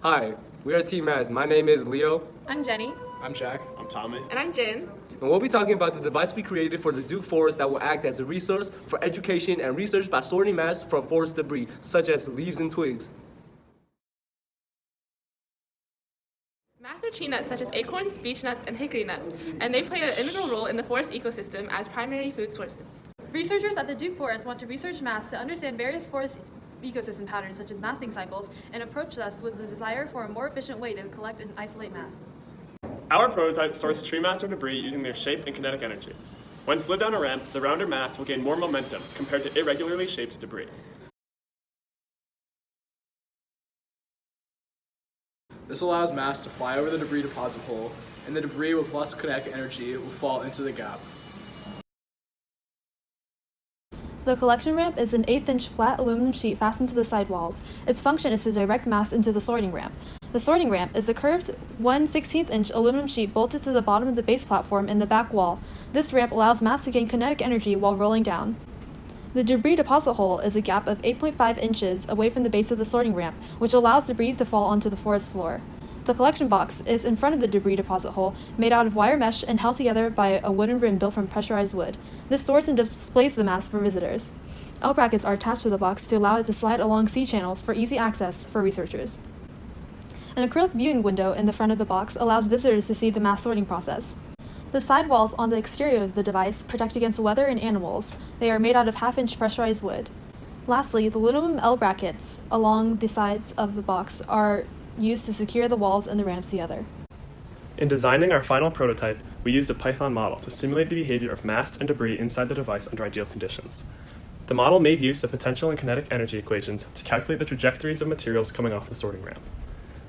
Hi, we are Team MAST. My name is Leo. I'm Jenny. I'm Jack. I'm Tommy. And I'm Jin. And we'll be talking about the device we created for the Duke Forest that will act as a resource for education and research by sorting mass from forest debris, such as leaves and twigs. MAST are tree nuts such as acorns, beech nuts, and hickory nuts, and they play an integral role in the forest ecosystem as primary food sources. Researchers at the Duke Forest want to research masts to understand various forest ecosystem patterns such as masting cycles and approach us with the desire for a more efficient way to collect and isolate masts. Our prototype sorts tree mats or debris using their shape and kinetic energy. When slid down a ramp, the rounder mats will gain more momentum compared to irregularly shaped debris. This allows mass to fly over the debris deposit hole, and the debris with less kinetic energy will fall into the gap. The collection ramp is an 1/8-inch flat aluminum sheet fastened to the side walls. Its function is to direct mass into the sorting ramp. The sorting ramp is a curved 1/16-inch aluminum sheet bolted to the bottom of the base platform in the back wall. This ramp allows mass to gain kinetic energy while rolling down. The debris deposit hole is a gap of 8.5 inches away from the base of the sorting ramp, which allows debris to fall onto the forest floor. The collection box is in front of the debris deposit hole, made out of wire mesh and held together by a wooden rim built from pressurized wood. This stores and displays the mass for visitors. L brackets are attached to the box to allow it to slide along C channels for easy access for researchers. An acrylic viewing window in the front of the box allows visitors to see the mass sorting process. The side walls on the exterior of the device protect against weather and animals. They are made out of 1/2-inch pressurized wood. Lastly, the aluminum L brackets along the sides of the box are used to secure the walls and the ramps together. In designing our final prototype, we used a Python model to simulate the behavior of mast and debris inside the device under ideal conditions. The model made use of potential and kinetic energy equations to calculate the trajectories of materials coming off the sorting ramp.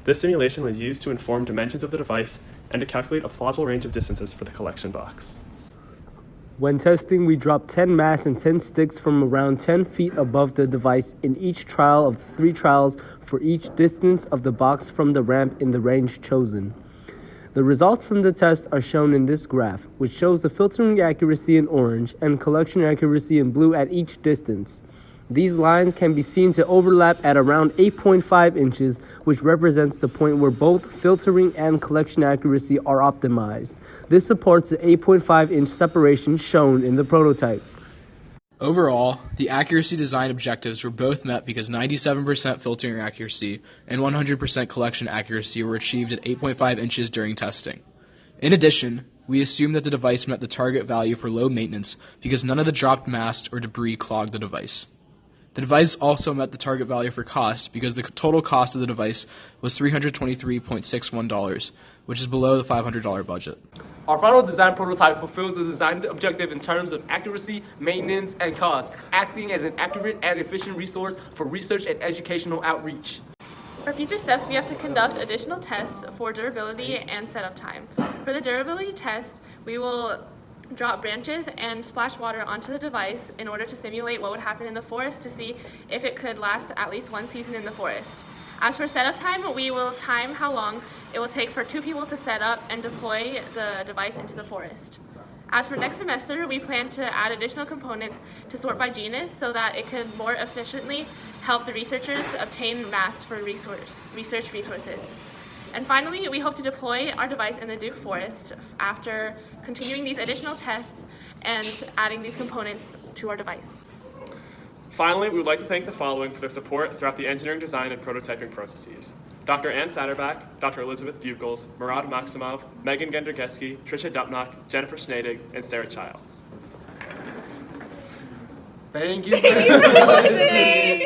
This simulation was used to inform dimensions of the device and to calculate a plausible range of distances for the collection box. When testing, we dropped 10 mass and 10 sticks from around 10 feet above the device in each trial of the 3 trials for each distance of the box from the ramp in the range chosen. The results from the test are shown in this graph, which shows the filtering accuracy in orange and collection accuracy in blue at each distance. These lines can be seen to overlap at around 8.5 inches, which represents the point where both filtering and collection accuracy are optimized. This supports the 8.5-inch separation shown in the prototype. Overall, the accuracy design objectives were both met because 97% filtering accuracy and 100% collection accuracy were achieved at 8.5 inches during testing. In addition, we assumed that the device met the target value for low maintenance because none of the dropped mast or debris clogged the device. The device also met the target value for cost because the total cost of the device was $323.61, which is below the $500 budget. Our final design prototype fulfills the design objective in terms of accuracy, maintenance, and cost, acting as an accurate and efficient resource for research and educational outreach. For future steps, we have to conduct additional tests for durability and setup time. For the durability test, we will drop branches and splash water onto the device in order to simulate what would happen in the forest to see if it could last at least 1 season in the forest. As for setup time, we will time how long it will take for 2 people to set up and deploy the device into the forest. As for next semester, we plan to add additional components to sort by genus so that it could more efficiently help the researchers obtain mass for research resources. And finally, we hope to deploy our device in the Duke Forest after continuing these additional tests and adding these components to our device. Finally, we would like to thank the following for their support throughout the engineering design and prototyping processes. Dr. Ann Satterback, Dr. Elizabeth Bugles, Murad Maximov, Megan Gendergeski, Tricia Dupnock, Jennifer Schneidig, and Sarah Childs. Thank you for listening.